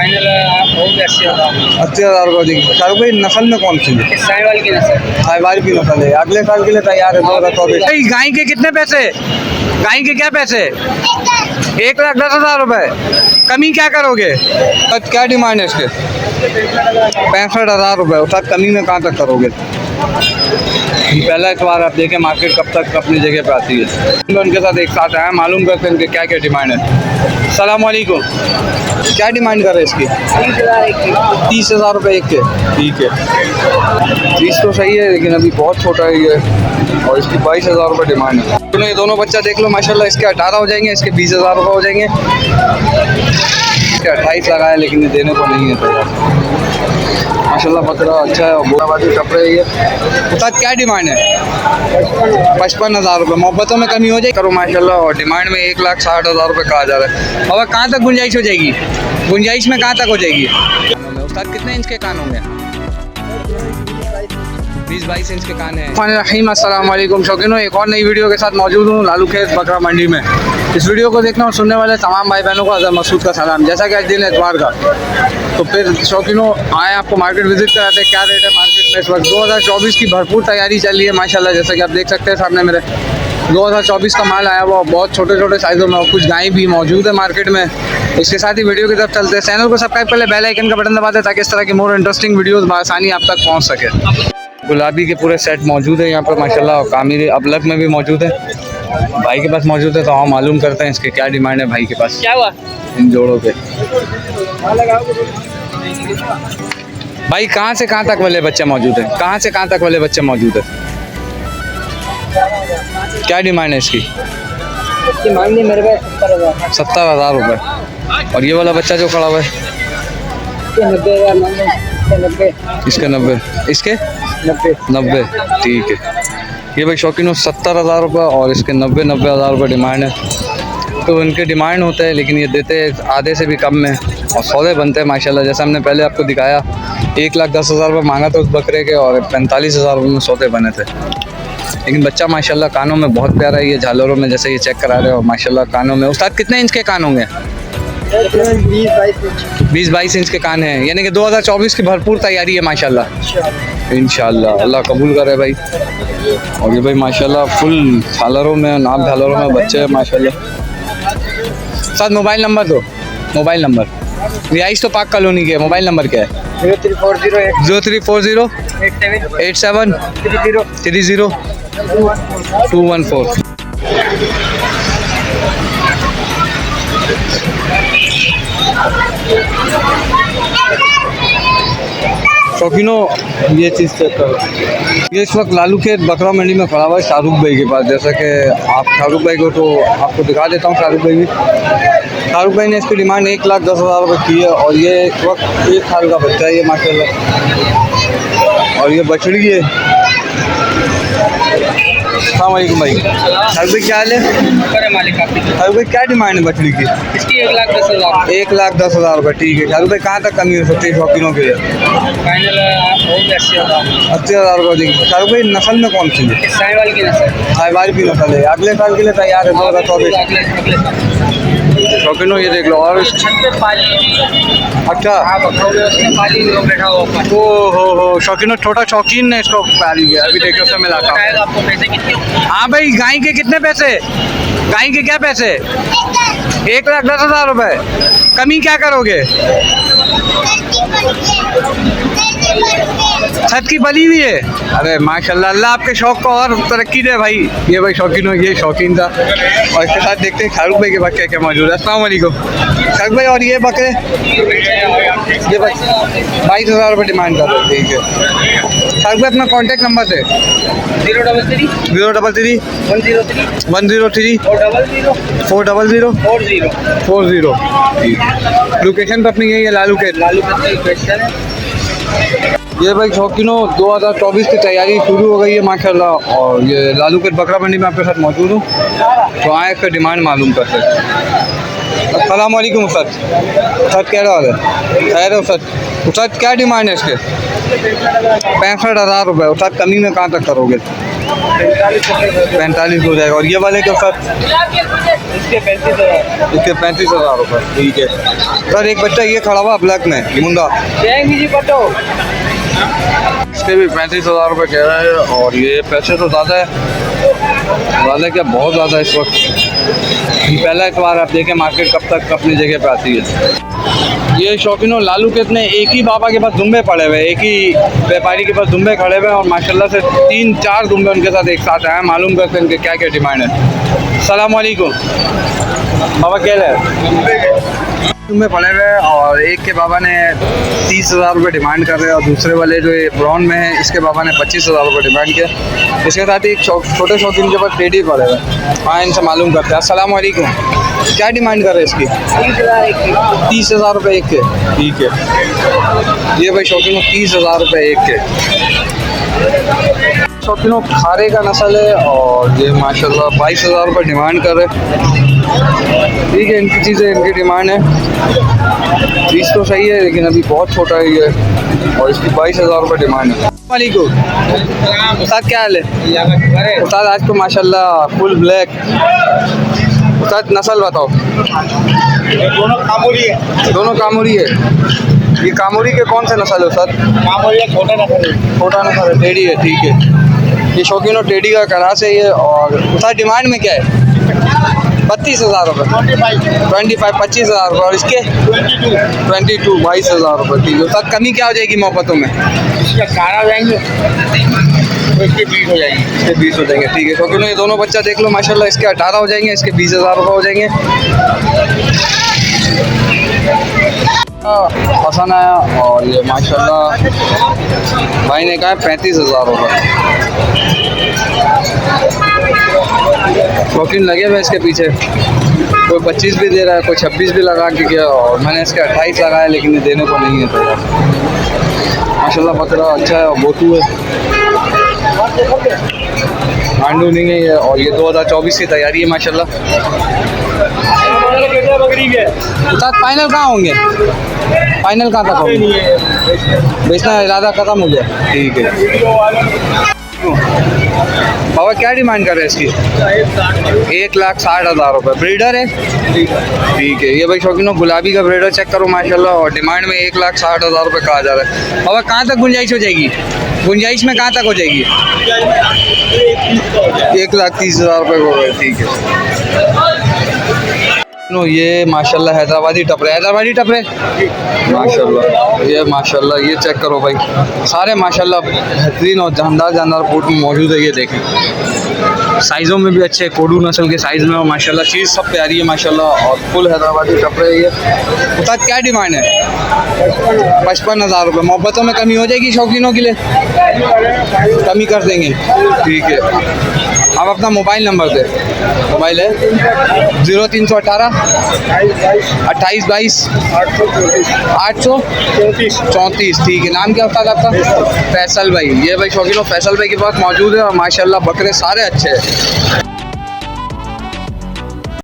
Final होगी 80,000। 80,000 रुपये देगी। शाहरुख भाई नस्ल में कौन सी है? साहिवाल की नस्ल। साहिवाल की नस्ल है। अगले साल के लिए तैयार है 2024। गाय के कितने पैसे? गाय के क्या पैसे? 1,10,000 रुपये। कमी क्या करोगे? क्या डिमांड है इसके? 65,000 रुपये। उसका कमी में कहाँ तक करोगे? पहला इतवार आप देखें मार्केट कब तक अपनी जगह पे आती है। उनके साथ एक साथ आया, मालूम करते हैं इनके क्या क्या डिमांड है। सलाम वालेकुम। क्या डिमांड कर रहे हैं इसकी? 30,000 रुपये एक के। ठीक है, 30 तो सही है लेकिन अभी बहुत छोटा है ये, और इसकी 22,000 रुपये डिमांड है। तो ये दोनों बच्चा देख लो माशाल्लाह, इसके 18 हो जाएंगे, इसके 20,000 रुपये हो जाएंगे। इसके 28 लगाया लेकिन ये देने को नहीं है तैयार। माशाल्लाह बकरा अच्छा है और बोलाबाजी टप रही है। उसका क्या डिमांड है? 55,000 रुपये। मोहब्बतों में कमी हो जाए करो माशाल्लाह, और डिमांड में 1,60,000 रुपये कहा जा रहा है। और कहाँ तक गुंजाइश हो जाएगी? गुंजाइश में कहाँ तक हो जाएगी? उस्ताद कितने इंच के कान होंगे? 20-22 इंच के कान है। रहीम अस्सलाम वालेकुम शौकीनों, एक और नई वीडियो के साथ मौजूद हूँ लालू खेत बकरा मंडी में। इस वीडियो को देखने और सुनने वाले तमाम भाई बहनों को अज़र मसूद का सलाम। जैसा कि आज दिन एतवार का, तो फिर शौकीनों आए आपको मार्केट विजिट कराते हैं। क्या रेट है मार्केट में इस वक्त? 2024 की भरपूर तैयारी चल रही है माशाल्लाह। जैसा कि आप देख सकते हैं सामने मेरे 2024 का माल आया हुआ, बहुत छोटे छोटे साइज़ों में, और कुछ गाय भी मौजूद है मार्केट में। इसके साथ ही वीडियो की तरफ चलते हैं। चैनल को सब्सक्राइब कर ले, बेल आइकन का बटन दबा दें ताकि इस तरह की मोर इंटरेस्टिंग वीडियोस बआसानी आप तक पहुंच सके। गुलाबी के पूरे सेट मौजूद है यहाँ पर माशाल्लाह, और कामिल अबलग में भी मौजूद है। भाई के पास मौजूद है, तो हम मालूम करते हैं इसके क्या डिमांड है भाई के पास। क्या हुआ इन जोड़ों के? भाई कहाँ से कहाँ तक वाले बच्चे मौजूद हैं? कहाँ से कहाँ तक वाले बच्चे मौजूद है? क्या डिमांड है इसकी? मांगने मेरे पास 70,000 रुपये। और ये वाला बच्चा जो खड़ा हुआ है? 90,000। इसके 90। इसके 90। ठीक है, ये भाई शौकीनों 70,000 रुपये और इसके 90,000 रुपये डिमांड है। तो इनके डिमांड होते हैं लेकिन ये देते हैं आधे से भी कम में, और सौदे बनते हैं माशाल्लाह। जैसा हमने पहले आपको दिखाया, 1,10,000 रुपये मांगा था उस बकरे के, और 45,000 रुपये में सौदे बने थे। लेकिन बच्चा माशाल्लाह कानों में बहुत प्यारा है, ये झालरों में जैसे ये चेक करा रहे हो माशाल्लाह कानों में। उस्ताद कितने इंच के कान होंगे? 20-22 इंच के कान हैं, यानी कि 2024 की भरपूर तैयारी है माशाल्लाह। इंशाल्लाह अल्लाह कबूल करे भाई। और ये भाई माशाल्लाह फुल झालरों में, नाम झालरों में बच्चे हैं माशाल्लाह। साथ मोबाइल नंबर दो। मोबाइल नंबर रिहाइश तो पाक कॉलोनी के, मोबाइल नंबर क्या है? 0340 87 30 214। शौकीनों ये चीज़ चेक करो, ये इस वक्त लालू खेत बकरा मंडी में खड़ा हुआ है शाहरुख भाई के पास। जैसा कि आप शाहरुख भाई को तो आपको दिखा देता हूँ। शाहरुख भाई भी, शाहरुख भाई ने इसकी डिमांड 1,10,000 रुपये की है, और ये इस वक्त 1 साल का बच्चा है ये माशाल्लाह, और ये बछड़ी है। अस्सलामुअलैकुम भाई। शाहरुख भाई क्या हाल है? शाहरुख भाई क्या डिमांड है बछड़ी की? इसकी 1,10,000। 1,10,000 रुपये। ठीक है शाहरुख भाई, कहाँ तक कमी हो सकती है शौकीनों के लिए? फाइनल होगी 80,000। 80,000 रुपये देगी। शाहरुख भाई नस्ल में कौन सी है? साहिवाल की नस्ल। साहिवाल की नस्ल है। अगले साल के लिए तैयार है 2024। शौकीनों ये देख लो। और अच्छा हो शौकीनों, छोटा शौकीन ने इसको पाली गया। अभी देखो उससे मिलाता हूँ। हाँ भाई, गाय के कितने पैसे? गाय के क्या पैसे? 1,10,000 रुपये। कमी क्या करोगे? छत की बली हुई है। अरे माशाल्लाह, अल्लाह आपके शौक को और तरक्की दे भाई। ये भाई शौकीन हो, ये शौकीन था। और इसके साथ देखते हैं शाहरुख भाई के बच्चे क्या मौजूद है। अस्सलाम वालेकुम शाहरुख भाई। और ये बकरे ये 22,000 रुपये डिमांड कर रहे हैं। ठीक है शाहरुख भाई, अपना कॉन्टैक्ट नंबर दे। 033 033 103 400 40। लोकेशन तो अपनी यही है लालू के। ये भाई शौकीनों 2024 की तैयारी शुरू हो गई है माशाल्लाह, और ये लालू के बकरा मंडी में आपके साथ मौजूद हूँ। तो आए इसका डिमांड मालूम करते हैं। अस्सलाम वालेकुम सर। सर क्या हाल है? खैर हो सर। सर क्या डिमांड है इसके? 65,000 रुपये। सर कमी में कहाँ तक करोगे? 45 हो जाएगा। और ये वाले के सर इसके 35,000 इसके 35,000 रुपये। ठीक है सर। एक बच्चा ये खड़ा हुआ ब्लैक में मुंडा, जाएंगी जी पटो। इसके भी 35,000 रुपये कह रहा है। और ये पैसे तो ज़्यादा है, ज़्यादा क्या बहुत ज़्यादा इस वक्त। ये पहला इतवार आप देखें मार्केट कब तक अपनी जगह पे आती है। ये शौकीनों लालू के इतने एक ही बाबा के पास दुम्बे पड़े हुए, एक ही व्यापारी के पास दुम्बे खड़े हुए हैं और माशाल्लाह से 3-4 दुम्बे उनके साथ एक साथ आए हैं। मालूम करते हैं इनके क्या क्या डिमांड है। अस्सलाम वालेकुम बाबा, क्या है दुम्बे पड़े हुए हैं और एक के बाबा ने 30,000 रुपये डिमांड कर रहे हैं और दूसरे वाले जो ये ब्राउन में है इसके बाबा ने 25,000 रुपये डिमांड किया। इसके साथ ही एक छोटे शौकीन के पास टेडी पड़े हुए हैं। हाँ, इनसे मालूम करते हैं। अस्सलाम वालेकुम, क्या डिमांड कर रहे हैं इसकी? 30,000 रुपये एक के। ठीक है, ये भाई शौकीनों 30,000 रुपये एक के। शौकीनों खारे का नस्ल है और ये माशाल्लाह 22,000 रुपये डिमांड कर रहे हैं। ठीक है, इनकी चीज़ें इनकी डिमांड है। चीज़ तो सही है लेकिन अभी बहुत छोटा है ये और इसकी 22,000 रुपये डिमांड है। वालेकुम उस्ताद, क्या हाल है उस्ताद? आज तो माशाल्लाह फुल ब्लैक। उस्ताद नस्ल बताओ। दोनों कामोरी है। दोनों कामोरी है। ये कामोरी के कौन से नस्ल है उस्ताद? कामोरी है, छोटा नस्ल है। छोटा नस्ल है, टेडी है। ठीक है, ये शौकीनों टेडी का करा से ये। और उस्ताद डिमांड में क्या है? 32,000 रुपये। 25 25,000 रुपये। और इसके 22 22,000 रुपये। ठीक है उस्ताद, कमी क्या हो जाएगी मोहब्बतों में? इसका 18 जाएंगे तो इसके 20 हो जाएंगे। इसके 20 हो जाएंगे। ठीक है, क्योंकि ये दोनों बच्चा देख लो माशाल्लाह, इसके 18 हो जाएंगे, इसके 20,000 रुपये हो जाएंगे। पसंद आया और ये माशाल्लाह भाई ने कहा 35,000 रुपये। शौकीन लगे हुए इसके पीछे, कोई 25 भी दे रहा है, कोई 26 भी लगा के गया और मैंने इसके 28 लगाया लेकिन ये देने को नहीं है तैयार। माशाल्लाह बकरा अच्छा है और बोतू है, आंडू नहीं है ये। और ये 2024 की तैयारी है माशाल्लाह। उस्ताद फाइनल कहाँ होंगे? फाइनल कहाँ तक होंगे? बेचना इरादा खत्म हो गया। ठीक है बाबा, क्या डिमांड कर रहे हैं इसकी? 1,60,000 रुपये। ब्रीडर है? ठीक है, ये भाई शौकीनों गुलाबी का ब्रीडर चेक करो माशाल्लाह और डिमांड में 1,60,000 रुपये कहा जा रहा है। बाबा कहाँ तक गुंजाइश हो जाएगी? गुंजाइश में कहाँ तक हो जाएगी? 1,30,000 रुपये हो गए। ठीक है, ये माशाल्लाह हैदराबादी टपरे, हैदराबादी टपरे माशाल्लाह। ये माशाल्लाह ये चेक करो भाई, सारे माशाल्लाह बेहतरीन और जानदार पोट में मौजूद है। ये देखें साइज़ों में भी अच्छे कोडू नस्ल के साइज़ में और माशाल्लाह चीज़ सब प्यारी है माशाल्लाह और फुल हैदराबादी टपरे है ये। उसका क्या डिमांड है? 55,000 रुपये। मोहब्बतों में कमी हो जाएगी शौकीनों के लिए? कमी कर देंगे। ठीक है, आप अपना मोबाइल नंबर दे। मोबाइल है 0318 28 22 834। ठीक है, नाम क्या होता है आपका? फैसल भाई। ये भाई शौकीनों फैसल भाई के पास मौजूद है और माशाल्लाह बकरे सारे अच्छे हैं।